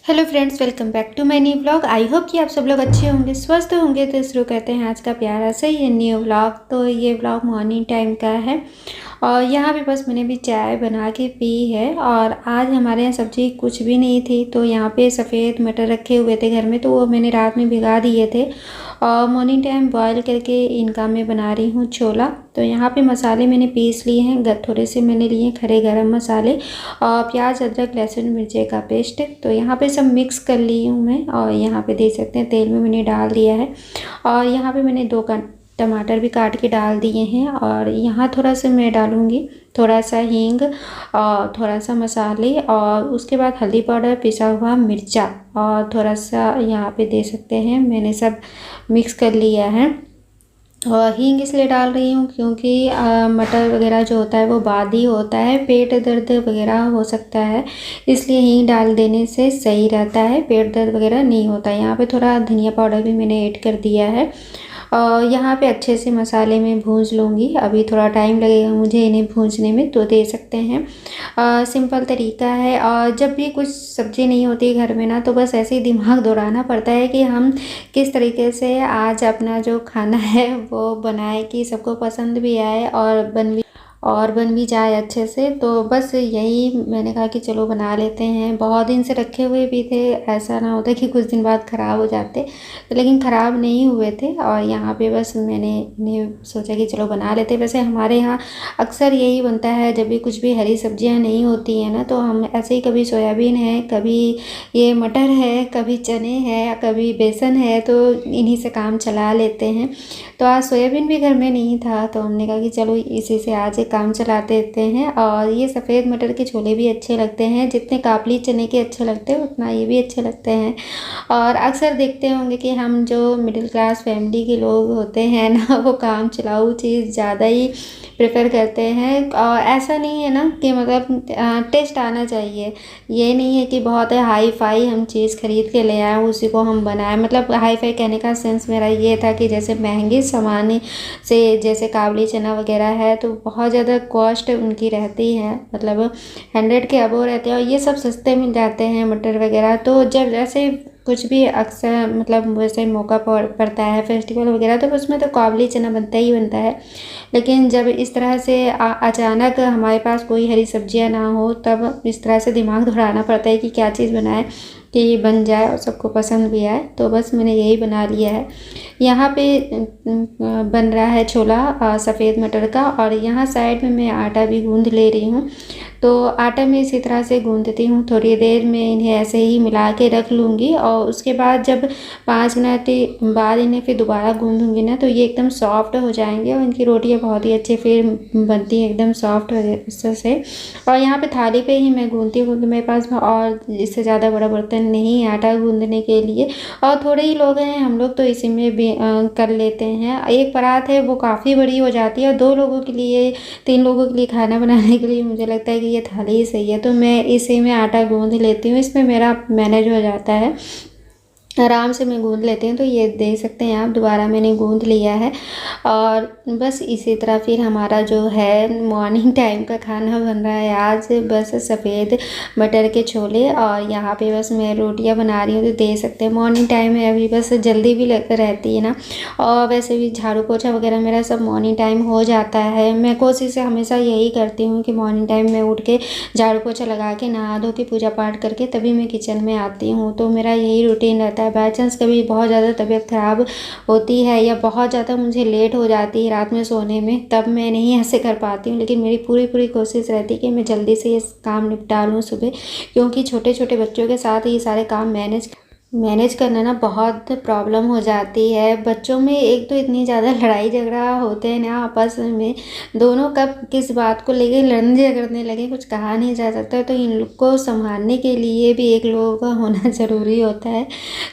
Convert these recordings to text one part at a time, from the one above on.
Hello friends, welcome back to my new vlog. I hope कि आप सब लोग अच्छे होंगे, स्वस्थ होंगे। तो शुरू करते हैं आज का प्यारा सा ये न्यू व्लॉग। तो ये व्लॉग मॉर्निंग टाइम का है और यहाँ पे बस मैंने भी चाय बना के पी है। और आज हमारे यहाँ सब्जी कुछ भी नहीं थी, तो यहाँ पे सफ़ेद मटर रखे हुए थे घर में, तो वो मैंने रात में भिगा दिए थे और मॉर्निंग टाइम बॉयल करके इनका मैं बना रही हूँ छोला। तो यहाँ पे मसाले मैंने पीस लिए हैं, थोड़े से मैंने लिए खड़े गरम मसाले और प्याज अदरक लहसुन मिर्ची का पेस्ट। तो यहाँ पे सब मिक्स कर ली हूँ मैं और यहाँ पे देख सकते हैं तेल में मैंने डाल दिया है। और यहाँ पे मैंने दो टमाटर भी काट के डाल दिए हैं। और यहाँ थोड़ा सा मैं डालूँगी थोड़ा सा हींग और थोड़ा सा मसाले और उसके बाद हल्दी पाउडर, पिसा हुआ मिर्चा और थोड़ा सा यहाँ पे दे सकते हैं मैंने सब मिक्स कर लिया है। और हींग इसलिए डाल रही हूँ क्योंकि मटर वगैरह जो होता है वो बादी होता है, पेट दर्द वगैरह हो सकता है, इसलिए हींग डाल देने से सही रहता है, पेट दर्द वगैरह नहीं होता। यहाँ पे थोड़ा धनिया पाउडर भी मैंने ऐड कर दिया है और यहाँ पे अच्छे से मसाले में भूंज लूँगी। अभी थोड़ा टाइम लगेगा मुझे इन्हें भूंजने में, तो दे सकते हैं सिंपल तरीका है। और जब भी कुछ सब्ज़ी नहीं होती घर में ना, तो बस ऐसे ही दिमाग दौड़ाना पड़ता है कि हम किस तरीके से आज अपना जो खाना है वो बनाए कि सबको पसंद भी आए और बन भी जाए अच्छे से। तो बस यही मैंने कहा कि चलो बना लेते हैं। बहुत दिन से रखे हुए भी थे, ऐसा ना होता कि कुछ दिन बाद ख़राब हो जाते, तो लेकिन ख़राब नहीं हुए थे। और यहाँ पे बस मैंने इन्हें सोचा कि चलो बना लेते। वैसे हमारे यहाँ अक्सर यही बनता है, जब भी कुछ भी हरी सब्जियाँ नहीं होती हैं ना, तो हम ऐसे ही कभी सोयाबीन है, कभी ये मटर है, कभी चने हैं, कभी बेसन है, तो इन्हीं से काम चला लेते हैं। तो आज सोयाबीन भी घर में नहीं था, तो हमने कहा कि चलो इसी से आज काम चला देते हैं। और ये सफ़ेद मटर के छोले भी अच्छे लगते हैं, जितने काबली चने के अच्छे लगते हैं उतना ये भी अच्छे लगते हैं। और अक्सर देखते होंगे कि हम जो मिडिल क्लास फैमिली के लोग होते हैं ना, वो काम चलाऊ चीज़ ज़्यादा ही प्रेफर करते हैं। और ऐसा नहीं है ना कि मतलब टेस्ट आना चाहिए, ये नहीं है कि बहुत हाई फाई हम चीज़ खरीद के ले आए उसी को हम बनाएं। मतलब हाई फाई कहने का सेंस मेरा ये था कि जैसे महंगे सामान से, जैसे काबली चना वगैरह है, तो बहुत ज़्यादा कॉस्ट उनकी रहती है, मतलब 100 के अबव रहते हैं। और ये सब सस्ते मिल जाते हैं मटर वगैरह। तो जब जैसे कुछ भी अक्सर मतलब वैसे मौका पड़ता है फेस्टिवल वगैरह, तो उसमें तो काबली चना बनता ही बनता है। लेकिन जब इस तरह से अचानक हमारे पास कोई हरी सब्जियां ना हो, तब इस तरह से दिमाग दौड़ाना पड़ता है कि क्या चीज़ बनाए कि बन जाए और सबको पसंद भी आए। तो बस मैंने यही बना लिया है। यहाँ पे बन रहा है छोला सफ़ेद मटर का। और यहाँ साइड में मैं आटा भी गूंद ले रही हूँ। तो आटा में इसी तरह से गूंदती हूँ, थोड़ी देर में इन्हें ऐसे ही मिला के रख लूँगी। और उसके बाद जब 5 मिनट बाद इन्हें फिर दोबारा गूंदूँगी ना, तो ये एकदम सॉफ्ट हो जाएंगे और इनकी रोटियाँ बहुत ही अच्छी फिर बनती हैं, एकदम सॉफ्ट से। और यहाँ पे थाली पे ही मैं गूंदती हूँ क्योंकि मेरे पास और इससे ज़्यादा बड़ा बर्तन नहीं है आटा गूंदने के लिए, और थोड़े ही लोग हैं हम लोग, तो इसी में भी कर लेते हैं। एक परात है वो काफ़ी बड़ी हो जाती है और 2 लोगों के लिए 3 लोगों के लिए खाना बनाने के लिए मुझे लगता है कि ये थाली ही सही है। तो मैं इसी में आटा गूंद लेती हूँ, इसमें मेरा मैनेज हो जाता है, आराम से मैं गूंद लेती हूँ। तो ये देख सकते हैं आप, दोबारा मैंने गूंद लिया है। और बस इसी तरह फिर हमारा जो है मॉर्निंग टाइम का खाना बन रहा है आज, बस सफ़ेद मटर के छोले। और यहाँ पे बस मैं रोटियाँ बना रही हूँ। तो देख सकते हैं मॉर्निंग टाइम है, अभी बस जल्दी भी रहती है ना। और वैसे भी झाड़ू पोछा वगैरह मेरा सब मॉर्निंग टाइम हो जाता है। मैं कोशिश हमेशा यही करती हूँ कि मॉर्निंग टाइम में उठ के झाड़ू पोछा लगा के नहा धो के पूजा पाठ करके तभी मैं किचन में आती हूँ। तो मेरा यही रूटीन रहता है। बाई चांस कभी बहुत ज़्यादा तबीयत ख़राब होती है या बहुत ज़्यादा मुझे लेट हो जाती है रात में सोने में, तब मैं नहीं ऐसे कर पाती हूँ। लेकिन मेरी पूरी कोशिश रहती है कि मैं जल्दी से ये काम निपटा लूँ सुबह, क्योंकि छोटे छोटे बच्चों के साथ ये सारे काम मैनेज करना ना बहुत प्रॉब्लम हो जाती है। बच्चों में एक तो इतनी ज़्यादा लड़ाई झगड़ा होते हैं ना आपस में, दोनों कब किस बात को लेके लड़ने झगड़ने लगे कुछ कहा नहीं जा सकता। तो इन लोग को संभालने के लिए भी एक लोगों का होना ज़रूरी होता है।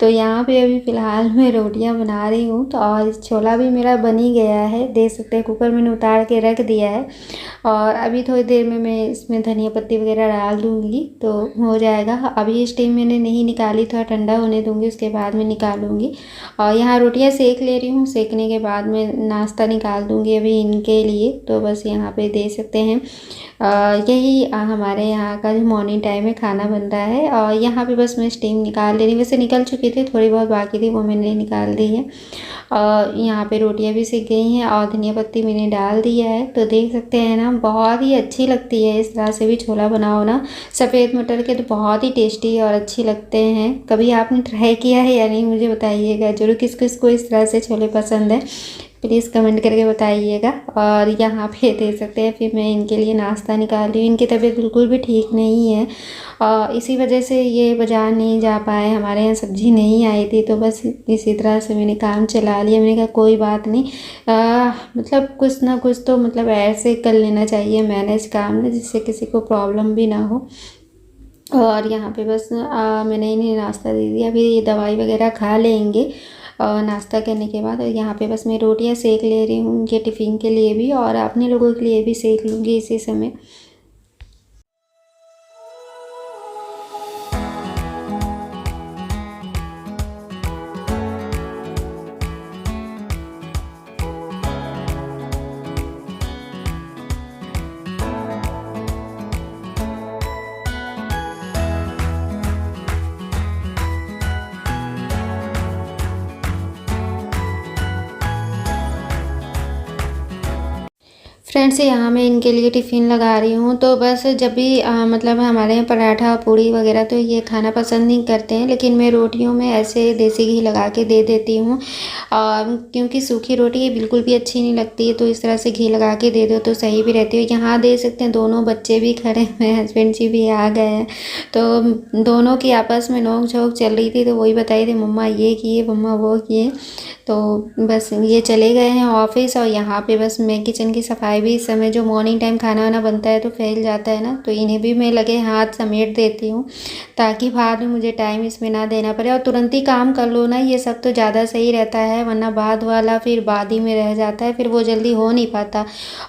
तो यहाँ पे अभी फ़िलहाल मैं रोटियाँ बना रही हूँ। तो और छोला भी मेरा बन ही गया है, देख सकते हैं कुकर मैंने उतार के रख दिया है। और अभी थोड़ी देर में मैं इसमें धनिया पत्ती वगैरह डाल दूँगी तो हो जाएगा। अभी स्टीम मैंने नहीं निकाली, थोड़ा ठंडा होने दूँगी, उसके बाद में निकालूँगी। और यहाँ रोटियाँ सेक ले रही हूँ, सेकने के बाद में नाश्ता निकाल दूँगी अभी इनके लिए। तो बस यहाँ पे देख सकते हैं यही हमारे यहाँ का जो मॉर्निंग टाइम में खाना बन रहा है। और यहाँ पे बस मैं स्टीम निकाल ले रही हूँ, वैसे निकल चुकी थी, थोड़ी बहुत बाकी थी वो मैंने निकाल दी है। और यहाँ पे रोटियाँ भी सिक गई हैं और धनिया पत्ती मैंने डाल दिया है। तो देख सकते हैं ना, बहुत ही अच्छी लगती है। इस तरह से भी छोला बनाओ ना सफ़ेद मटर के, तो बहुत ही टेस्टी और अच्छी लगते हैं। कभी आपने ट्राई किया है या नहीं मुझे बताइएगा जरूर, किस किस को इस तरह से छोले पसंद है प्लीज़ कमेंट करके बताइएगा। और यहाँ पे देख सकते हैं फिर मैं इनके लिए नाश्ता निकाल रही हूँ। इनकी तबीयत बिल्कुल भी ठीक नहीं है और इसी वजह से ये बाज़ार नहीं जा पाए, हमारे यहाँ सब्ज़ी नहीं आई थी। तो बस इसी तरह से मैंने काम चला लिया। मैंने कहा कोई बात नहीं, मतलब कुछ ना कुछ तो मतलब ऐसे कर लेना चाहिए मैनेज काम ना, जिससे किसी को प्रॉब्लम भी ना हो। और यहाँ पे बस मैंने इन्हें नाश्ता दे दिया, अभी ये दवाई वगैरह खा लेंगे नाश्ता करने के बाद। और यहाँ पे बस मैं रोटियाँ सेक ले रही हूँ उनके टिफ़िन के लिए भी, और अपने लोगों के लिए भी सेक लूँगी इसी समय। फ्रेंड्स यहाँ मैं इनके लिए टिफ़िन लगा रही हूँ। तो बस जब भी मतलब हमारे यहाँ पराठा पूड़ी वगैरह तो ये खाना पसंद नहीं करते हैं, लेकिन मैं रोटियों में ऐसे देसी घी लगा के दे देती हूँ। क्योंकि सूखी रोटी ये बिल्कुल भी अच्छी नहीं लगती है, तो इस तरह से घी लगा के दे दो तो सही भी रहती है। यहाँ देख सकते हैं दोनों बच्चे भी खड़े हुए हैं, हस्बैंड जी भी आ गए हैं। तो दोनों की आपस में नोक झोंक चल रही थी, तो वही बताई थी मम्मा ये किए मम्मा वो किए। तो बस ये चले गए हैं ऑफिस। और यहाँ पे बस मैं किचन की सफाई भी, इस समय जो मॉर्निंग टाइम खाना वाना बनता है तो फैल जाता है ना, तो इन्हें भी मैं लगे हाथ समेट देती हूँ, ताकि बाद में मुझे टाइम इसमें ना देना पड़े और तुरंत ही काम कर लो ना, ये सब तो ज़्यादा सही रहता है। वरना बाद वाला फिर बाद ही में रह जाता है, फिर वो जल्दी हो नहीं पाता।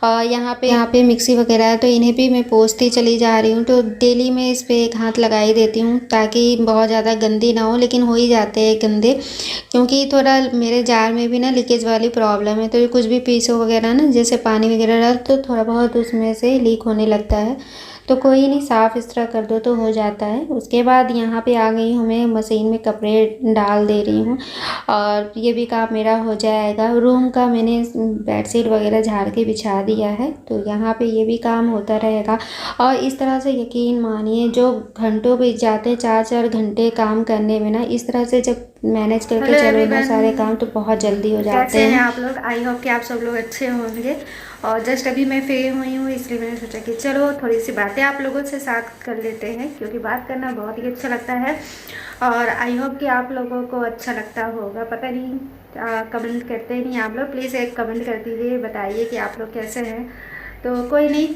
और यहाँ पे मिक्सी वगैरह है, तो इन्हें भी मैं पोंछती चली जा रही हूँ। तो डेली मैं इस पर एक हाथ लगा ही देती हूँ, ताकि बहुत ज़्यादा गंदी ना हो, लेकिन हो ही जाते हैं गंदे, क्योंकि थोड़ा मेरे जार में भी ना लीकेज वाली प्रॉब्लम है। तो कुछ भी पीसो वगैरह ना, जैसे पानी वगैरह डाल तो थोड़ा बहुत उसमें से लीक होने लगता है। तो कोई नहीं, साफ़ इस तरह कर दो तो हो जाता है। उसके बाद यहाँ पे आ गई हूँ मैं, मशीन में कपड़े डाल दे रही हूँ और ये भी काम मेरा हो जाएगा। रूम का मैंने बेडशीट वगैरह झाड़ के बिछा दिया है, तो यहाँ पे ये भी काम होता रहेगा। और इस तरह से यकीन मानिए, जो घंटों बीत जाते हैं 4-4 घंटे काम करने में ना, इस तरह से जब मैनेज करके चलो ना सारे काम, तो बहुत जल्दी हो जाते हैं। आप लोग, आई होप कि आप सब लोग अच्छे होंगे। और जस्ट अभी मैं फ्री हुई हूँ, इसलिए मैंने सोचा कि चलो थोड़ी सी बातें आप लोगों से साथ कर लेते हैं, क्योंकि बात करना बहुत ही अच्छा लगता है। और आई होप कि आप लोगों को अच्छा लगता होगा, पता नहीं कमेंट करते नहीं आप लोग, प्लीज़ एक कमेंट कर दीजिए, बताइए कि आप लोग कैसे हैं। तो कोई नहीं,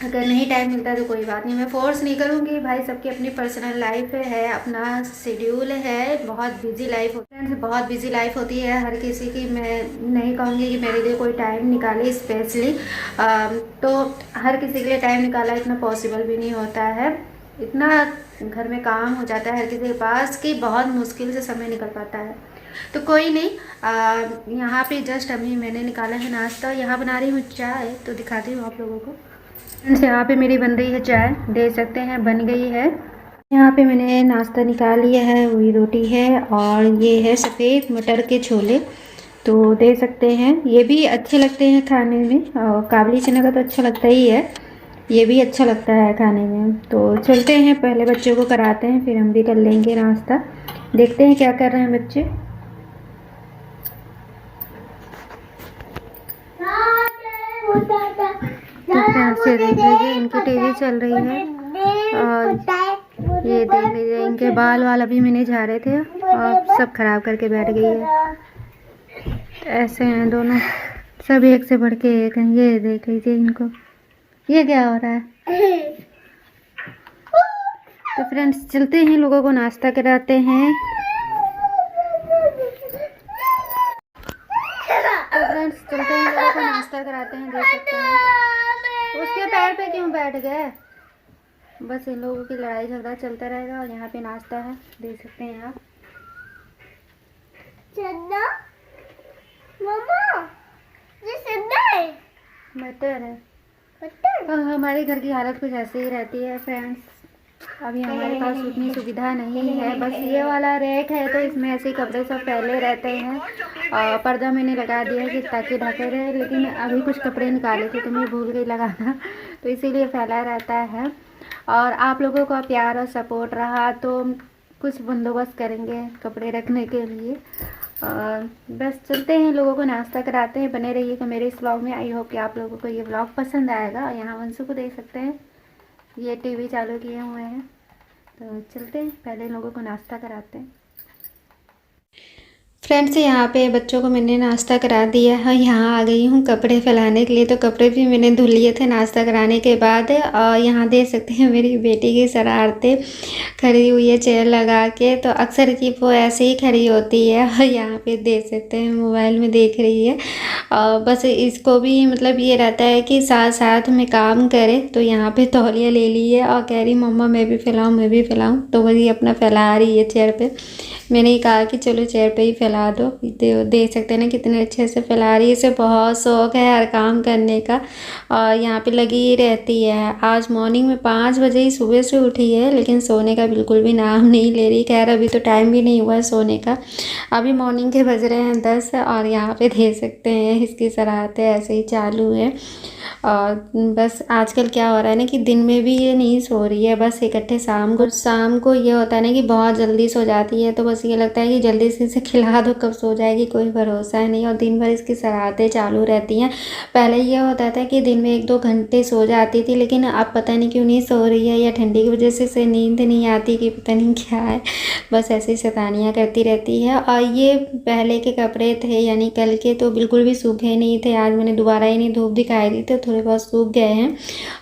अगर नहीं टाइम मिलता तो कोई बात नहीं, मैं फोर्स नहीं करूँगी भाई, सबकी अपनी पर्सनल लाइफ है, अपना शेड्यूल है, बहुत बिजी लाइफ होती है, बहुत बिजी लाइफ होती है हर किसी की। मैं नहीं कहूँगी कि मेरे लिए कोई टाइम निकाले स्पेशली, तो हर किसी के लिए टाइम निकाला इतना पॉसिबल भी नहीं होता है। इतना घर में काम हो जाता है हर किसी के पास कि बहुत मुश्किल से समय निकल पाता है। तो कोई नहीं, यहाँ पे जस्ट अभी मैंने निकाला है नाश्ता, यहाँ बना रही हूँ चाय, तो दिखाती हूँ आप लोगों को। यहाँ पे मेरी बन रही है चाय, देख सकते हैं बन गई है। यहाँ पे मैंने नाश्ता निकाल लिया है, वही रोटी है और ये है सफ़ेद मटर के छोले। तो देख सकते हैं ये भी अच्छे लगते हैं खाने में, और काबली चना का तो अच्छा लगता ही है, ये भी अच्छा लगता है खाने में। तो चलते हैं, पहले बच्चों को कराते हैं, फिर हम भी कर लेंगे नाश्ता। देखते हैं क्या कर रहे हैं बच्चे। से देख लीजिए, इनकी टीवी चल रही है और ये देख लीजिए, इनके बाल अभी मैंने झाड़े थे और सब खराब करके बैठ गई है। ऐसे हैं दोनों, सब एक से बढ़ के एक हैं। ये देख लीजिए इनको, ये क्या हो रहा है। तो फ्रेंड्स चलते हैं, लोगों को नाश्ता कराते हैं। तो फ्रेंड्स चलते हैं, लोगों को नाश्ता कराते हैं। देख सकते हैं उसके पैर पे क्यों बैठ गए। बस इन लोगों की लड़ाई झगड़ा चलता रहेगा और यहाँ पे नाश्ता है, देख सकते हैं आप। चन्ना मम्मा ये चन्ना है मटर है। मटर हमारे घर की हालत कुछ ऐसे ही रहती है फ्रेंड्स। अभी हमारे पास उतनी सुविधा नहीं है, बस ये वाला रैक है तो इसमें ऐसे ही कपड़े सब फैले रहते हैं। पर्दा मैंने लगा दिया कि ताकि ढके रहे, लेकिन अभी कुछ कपड़े निकाले थे तो मैं भूल गई लगाना, तो इसीलिए फैला रहता है। और आप लोगों का प्यार और सपोर्ट रहा तो कुछ बंदोबस्त करेंगे कपड़े रखने के लिए। और बस चलते हैं, लोगों को नाश्ता कराते हैं। बने रहिएगा मेरे इस व्लॉग में। आई होप कि आप लोगों को ये व्लॉग पसंद आएगा। यहाँ वंशु को देख सकते हैं, ये टीवी चालू किए हुए हैं। तो चलते हैं, पहले लोगों को नाश्ता कराते हैं। फ्रेंड्स यहाँ पे बच्चों को मैंने नाश्ता करा दिया है। यहाँ आ गई हूँ कपड़े फैलाने के लिए, तो कपड़े भी मैंने धुल लिए थे नाश्ता कराने के बाद। और यहाँ देख सकते हैं मेरी बेटी की शरारतें, खड़ी हुई है चेयर लगा के। तो अक्सर की वो ऐसे ही खड़ी होती है और यहाँ पे देख सकते हैं मोबाइल में देख रही है। बस इसको भी मतलब ये रहता है कि साथ साथ में काम करे। तो यहाँ पे तौलिया ले ली है और कह रही मम्मा मैं भी फैलाऊँ मैं भी फैलाऊँ, तो वही अपना फैला रही है चेयर पे। मैंने ही कहा कि चलो चेयर पे ही फैला दो। देख सकते हैं ना कितने अच्छे से फैला रही है। इसे बहुत शौक है हर काम करने का और यहाँ पे लगी ही रहती है। आज मॉर्निंग में 5 बजे ही सुबह से उठी है, लेकिन सोने का बिल्कुल भी नाम नहीं ले रही। खैर अभी तो टाइम भी नहीं हुआ है सोने का, अभी मॉर्निंग के बज रहे हैं 10। और यहाँ पे देख सकते हैं इसकी शरारतें ऐसे ही चालू है। और बस आजकल क्या हो रहा है ना कि दिन में भी ये नहीं सो रही है, बस इकट्ठे शाम को ये होता है ना कि बहुत जल्दी सो जाती है। तो बस ये लगता है कि जल्दी से इसे खिला दो, कब सो जाएगी कोई भरोसा है नहीं। और दिन भर इसकी शरारतें चालू रहती हैं। पहले ये होता था कि दिन में 1-2 घंटे सो जाती थी, लेकिन अब पता नहीं क्यों नहीं सो रही है, या ठंडी की वजह से नींद नहीं आती कि पता नहीं क्या है, बस ऐसी शैतानियाँ करती रहती है। और ये पहले के कपड़े थे यानी कल के, तो बिल्कुल भी सूखे नहीं थे। आज मैंने दोबारा इन्हें धूप दिखाई दी तो थोड़े बहुत सूख गए हैं।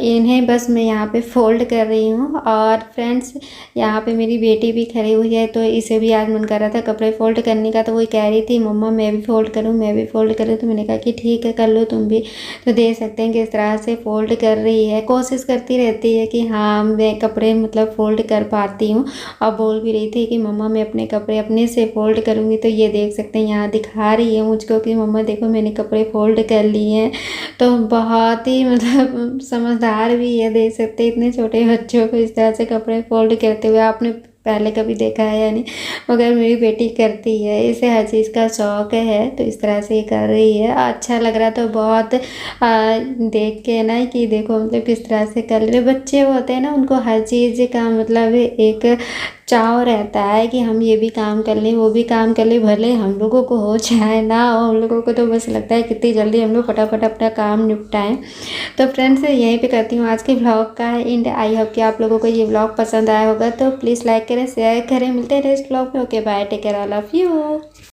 इन्हें बस मैं यहाँ पे फोल्ड कर रही हूँ। और फ्रेंड्स यहाँ पे मेरी बेटी भी खड़ी हुई है, तो इसे भी आज मन कर रहा था कपड़े फोल्ड करने का। तो वही कह रही थी मम्मा मैं भी फोल्ड करूँ मैं भी फोल्ड करूँ। तो मैंने कहा कि ठीक है कर लो तुम भी। तो देख सकते हैं किस तरह से फोल्ड कर रही है, कोशिश करती रहती है कि हाँ मैं कपड़े मतलब फोल्ड कर पाती हूँ। और बोल भी रही थी कि मम्मा मैं अपने कपड़े अपने से फोल्ड करूँगी। तो ये देख सकते हैं यहाँ दिखा रही है मुझको कि मम्मा देखो मैंने कपड़े फोल्ड कर लिए हैं। तो बहुत ही मतलब समझदार भी है, देख सकते हैं इतने छोटे बच्चों को इस तरह से कपड़े फोल्ड करते हुए आपने पहले कभी देखा है या नहीं, मगर मेरी बेटी करती है, इसे हर चीज़ का शौक़ है। तो इस तरह से ये कर रही है, अच्छा लग रहा तो बहुत देख के ना कि देखो मतलब किस तरह से कर रहे। बच्चे होते हैं ना उनको हर चीज़ का मतलब एक चाव रहता है कि हम ये भी काम कर लें वो भी काम कर लें, भले हम लोगों को हो चाहे ना हो, हम लोगों को तो बस लगता है कितनी जल्दी हम लोग फटाफट अपना काम निपटाएं। तो फ्रेंड्स यहीं पे करती हूँ आज के व्लॉग का एंड। आई होप कि आप लोगों को ये व्लॉग पसंद आया होगा, तो प्लीज़ लाइक करें शेयर करें। मिलते हैं नेक्स्ट व्लॉग में। Okay bye, take care, I love you.